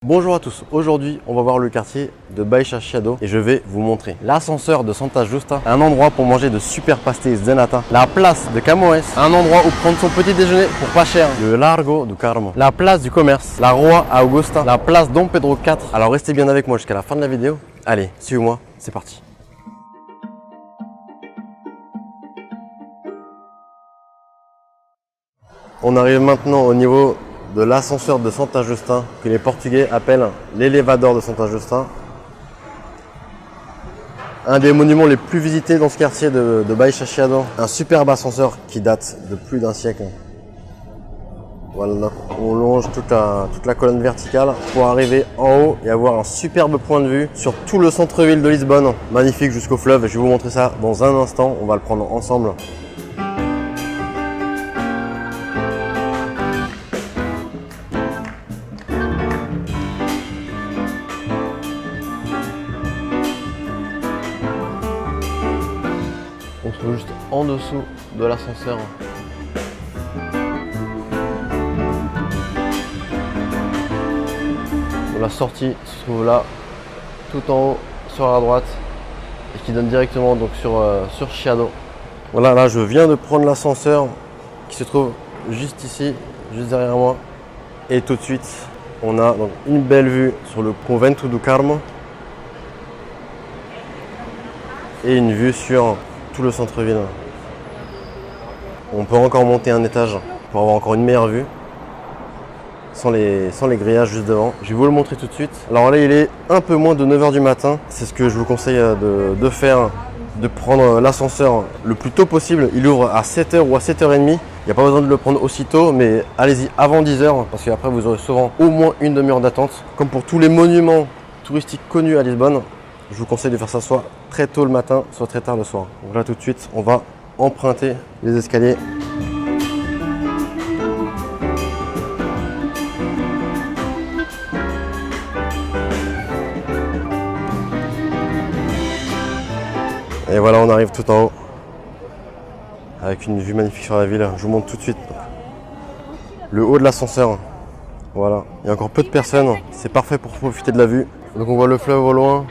Bonjour à tous, aujourd'hui on va voir le quartier de Baixo Chiado et je vais vous montrer l'ascenseur de Santa Justa, un endroit pour manger de super pastéis zenata, la place de Camões, un endroit où prendre son petit déjeuner pour pas cher, le Largo do Carmo, la place du commerce, la Rua Augusta, la place Dom Pedro IV. Alors restez bien avec moi jusqu'à la fin de la vidéo. Allez, suivez-moi, c'est parti. On arrive maintenant au niveau de l'ascenseur de Santa Justa, que les Portugais appellent l'Elevador de Santa Justa. Un des monuments les plus visités dans ce quartier de Baixo Chiado. Un superbe ascenseur qui date de plus d'un siècle. Voilà, on longe toute la colonne verticale pour arriver en haut et avoir un superbe point de vue sur tout le centre-ville de Lisbonne. Magnifique jusqu'au fleuve, je vais vous montrer ça dans un instant, on va le prendre ensemble. On se trouve juste en dessous de l'ascenseur. La sortie se trouve là, tout en haut sur la droite, et qui donne directement donc sur Chiado. Voilà, là je viens de prendre l'ascenseur qui se trouve juste ici, juste derrière moi. Et tout de suite, on a donc une belle vue sur le Convento do Carmo et une vue sur tout le centre-ville. On peut encore monter un étage pour avoir encore une meilleure vue sans les grillages juste devant. Je vais vous le montrer tout de suite. Alors là, il est un peu moins de 9 h du matin. C'est ce que je vous conseille de faire, de prendre l'ascenseur le plus tôt possible. Il ouvre à 7 h ou à 7 h 30. Il n'y a pas besoin de le prendre aussitôt, mais allez-y avant 10 h parce qu'après vous aurez souvent au moins une demi-heure d'attente. Comme pour tous les monuments touristiques connus à Lisbonne, je vous conseille de faire ça soit très tôt le matin, soit très tard le soir. Donc là tout de suite, on va emprunter les escaliers. Et voilà, on arrive tout en haut avec une vue magnifique sur la ville. Je vous montre tout de suite le haut de l'ascenseur. Voilà, il y a encore peu de personnes, c'est parfait pour profiter de la vue. Donc on voit le fleuve au loin,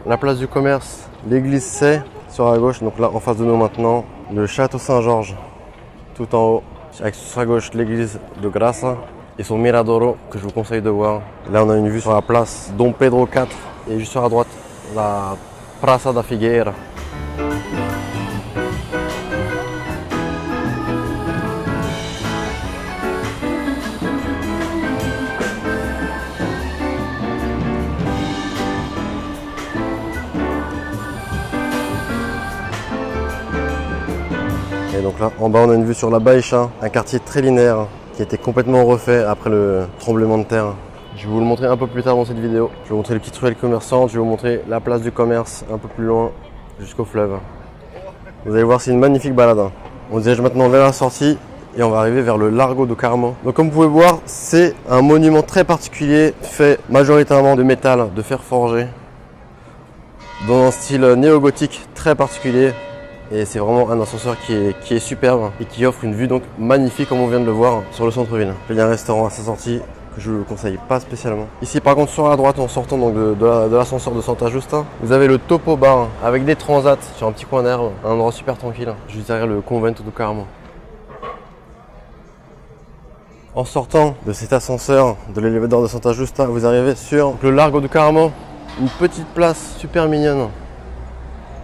la place du commerce, l'église c'est sur la gauche. Donc là en face de nous maintenant, le château Saint-Georges tout en haut. Avec sur sa gauche l'église de Graça et son Miradouro que je vous conseille de voir. Là on a une vue sur la place Dom Pedro IV et juste sur la droite la Praça da Figueira. Et donc là, en bas, on a une vue sur la Baixa, un quartier très linéaire qui a été complètement refait après le tremblement de terre. Je vais vous le montrer un peu plus tard dans cette vidéo. Je vais vous montrer les petites ruelles commerçantes, je vais vous montrer la place du commerce un peu plus loin jusqu'au fleuve. Vous allez voir, c'est une magnifique balade. On se dirige maintenant vers la sortie et on va arriver vers le Largo do Carmo. Donc comme vous pouvez voir, c'est un monument très particulier fait majoritairement de métal, de fer forgé, dans un style néo-gothique très particulier. Et c'est vraiment un ascenseur qui est superbe et qui offre une vue donc magnifique comme on vient de le voir sur le centre-ville. Il y a un restaurant à sa sortie que je ne vous conseille pas spécialement. Ici par contre sur la droite en sortant donc de l'ascenseur de Santa Justa, vous avez le Topo Bar avec des transats sur un petit coin d'herbe, un endroit super tranquille, juste derrière le Convento do Carmo. En sortant de cet ascenseur de l'Elevador de Santa Justa, vous arrivez sur le Largo do Carmo, une petite place super mignonne.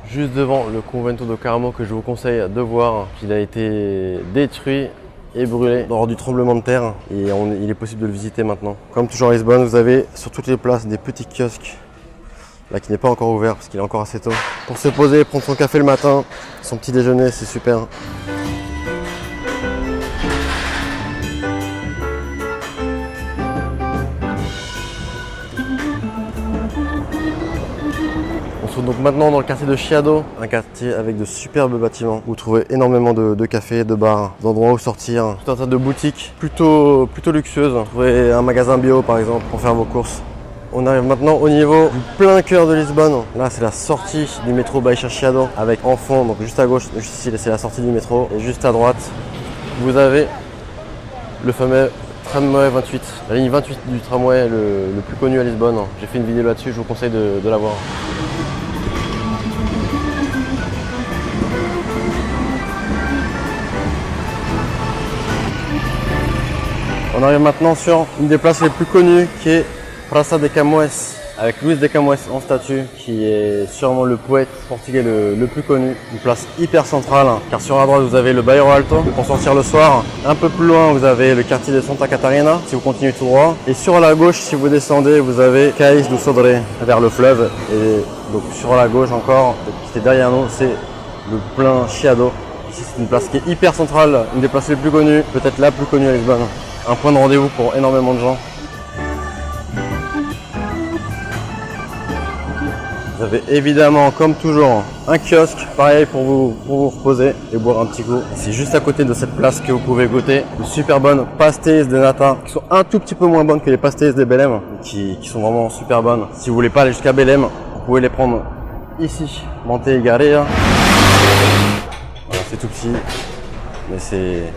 Juste devant le Convento do Carmo que je vous conseille de voir, qu'il a été détruit et brûlé lors du tremblement de terre et il est possible de le visiter maintenant. Comme toujours à Lisbonne, vous avez sur toutes les places des petits kiosques, là qui n'est pas encore ouvert parce qu'il est encore assez tôt. Pour se poser, prendre son café le matin, son petit déjeuner, c'est super. Donc maintenant dans le quartier de Chiado, un quartier avec de superbes bâtiments. Vous trouvez énormément de cafés, de bars, d'endroits où sortir, tout un tas de boutiques plutôt luxueuses. Vous trouvez un magasin bio par exemple pour faire vos courses. On arrive maintenant au niveau du plein cœur de Lisbonne. Là c'est la sortie du métro Baixo Chiado avec en fond, donc juste à gauche, juste ici c'est la sortie du métro. Et juste à droite, vous avez le fameux Tramway 28, la ligne 28 du tramway le plus connu à Lisbonne. J'ai fait une vidéo là-dessus, je vous conseille de la voir. On arrive maintenant sur une des places les plus connues qui est Praça de Camões, avec Luís de Camões en statue, qui est sûrement le poète portugais le plus connu. Une place hyper centrale, car sur la droite vous avez le Bairro Alto pour sortir le soir. Un peu plus loin vous avez le quartier de Santa Catarina si vous continuez tout droit. Et sur la gauche, si vous descendez, vous avez Cais do Sodré vers le fleuve. Et donc sur la gauche encore, qui est derrière nous, c'est le plein Chiado. Ici c'est une place qui est hyper centrale, une des places les plus connues, peut-être la plus connue à Lisbonne. Un point de rendez-vous pour énormément de gens. Vous avez évidemment, comme toujours, un kiosque, pareil pour vous reposer et boire un petit coup. C'est juste à côté de cette place que vous pouvez goûter de super bonnes pastéis de nata, qui sont un tout petit peu moins bonnes que les pastéis de Belém, qui sont vraiment super bonnes. Si vous voulez pas aller jusqu'à Belém, vous pouvez les prendre ici, Monte Igaria. Voilà, c'est tout petit, mais c'est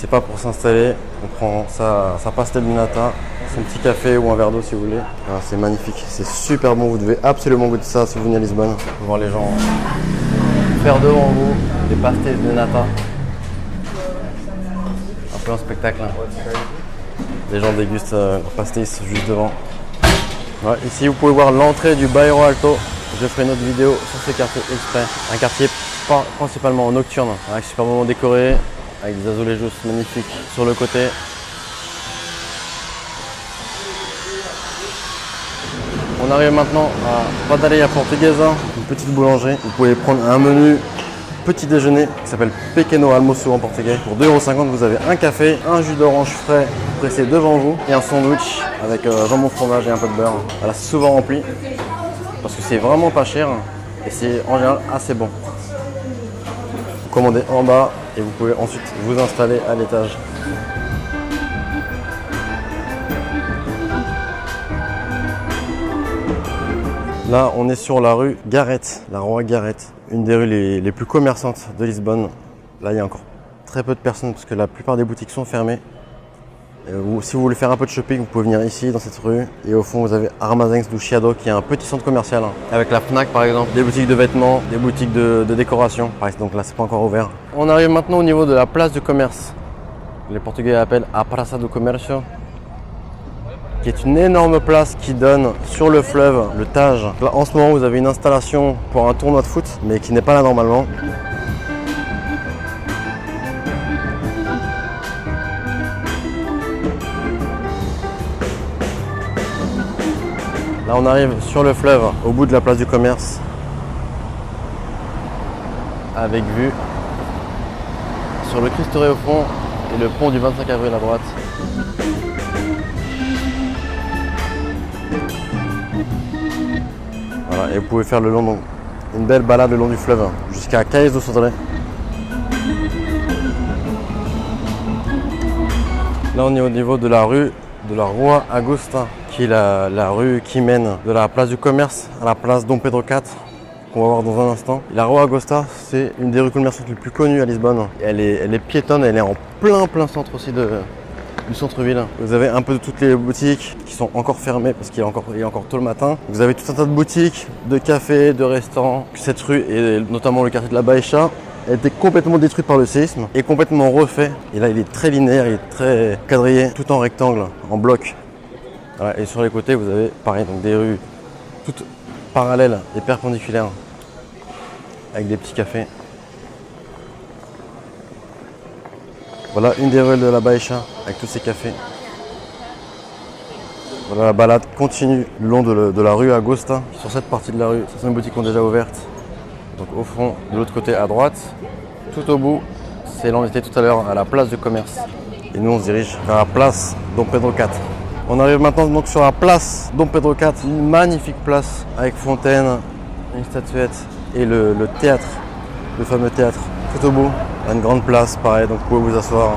pas pour s'installer. On prend sa pastel de nata, son petit café ou un verre d'eau si vous voulez. Ah, c'est magnifique, c'est super bon. Vous devez absolument goûter ça si vous venez à Lisbonne. Vous voir les gens faire devant vous des pastel de nata. Un peu un spectacle. Hein. Les gens dégustent leur pastel juste devant. Ouais, ici vous pouvez voir l'entrée du Bairro Alto. Je ferai une autre vidéo sur ce quartier exprès. Un quartier principalement nocturne, avec superbement décoré, avec des azulejos magnifiques sur le côté. On arrive maintenant à Padaria Portuguesa, une petite boulangerie. Vous pouvez prendre un menu petit déjeuner qui s'appelle Pequeno Almoço en portugais. Pour 2,50 €, vous avez un café, un jus d'orange frais pressé devant vous et un sandwich avec jambon, fromage et un peu de beurre. Voilà, c'est souvent rempli parce que c'est vraiment pas cher et c'est en général assez bon. Vous commandez en bas et vous pouvez ensuite vous installer à l'étage. Là, on est sur la rue Garrett, la Rua Garrett, une des rues les plus commerçantes de Lisbonne. Là, il y a encore très peu de personnes parce que la plupart des boutiques sont fermées. Si vous voulez faire un peu de shopping, vous pouvez venir ici dans cette rue. Et au fond, vous avez Armazéns do Chiado qui est un petit centre commercial avec la Fnac par exemple, des boutiques de vêtements, des boutiques de décoration. Donc là, c'est pas encore ouvert. On arrive maintenant au niveau de la place du commerce. Les Portugais appellent a Praça do Comércio, qui est une énorme place qui donne sur le fleuve, le Tage. Là, en ce moment, vous avez une installation pour un tournoi de foot, mais qui n'est pas là normalement. Là, on arrive sur le fleuve, au bout de la place du commerce, avec vue sur le Cristo Rei au fond et le pont du 25 avril à droite. Voilà, et vous pouvez faire une belle balade le long du fleuve jusqu'à Cais do Sodré. Là, on est au niveau de la rue de la Rua Augusta, qui est la rue qui mène de la place du commerce à la place Dom Pedro IV, qu'on va voir dans un instant. La Rua Augusta, c'est une des rues commerçantes les plus connues à Lisbonne. Elle est piétonne, elle est en plein centre aussi du centre-ville. Vous avez un peu de toutes les boutiques qui sont encore fermées parce qu'il est encore tôt le matin. Vous avez tout un tas de boutiques, de cafés, de restaurants. Cette rue, et notamment le quartier de la Baixa, a été complètement détruite par le séisme et complètement refait. Et là, il est très linéaire, il est très quadrillé, tout en rectangle, en bloc. Voilà, et sur les côtés, vous avez pareil, donc des rues toutes parallèles et perpendiculaires avec des petits cafés. Voilà une des rues de la Baixa avec tous ces cafés. Voilà, la balade continue le long de la rue Augusta. Sur cette partie de la rue, certaines boutiques ont déjà ouvertes. Donc au fond, de l'autre côté à droite, tout au bout, c'est là où on était tout à l'heure, à la place du commerce. Et nous, on se dirige vers la place Dom Pedro IV. On arrive maintenant donc sur la place Dom Pedro IV, une magnifique place avec fontaine, une statuette et le théâtre, le fameux théâtre. Tout au bout, une grande place, pareil, donc vous pouvez vous asseoir.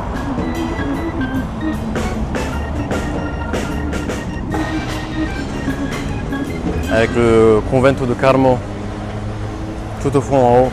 Avec le Convento do Carmo, tout au fond en haut.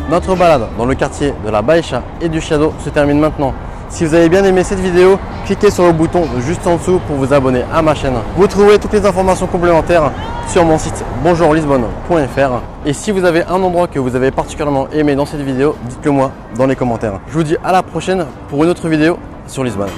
Notre balade dans le quartier de la Baixa et du Chiado se termine maintenant. Si vous avez bien aimé cette vidéo, cliquez sur le bouton juste en dessous pour vous abonner à ma chaîne. Vous trouverez toutes les informations complémentaires sur mon site bonjourlisbonne.fr. Et si vous avez un endroit que vous avez particulièrement aimé dans cette vidéo, dites-le moi dans les commentaires. Je vous dis à la prochaine pour une autre vidéo sur Lisbonne.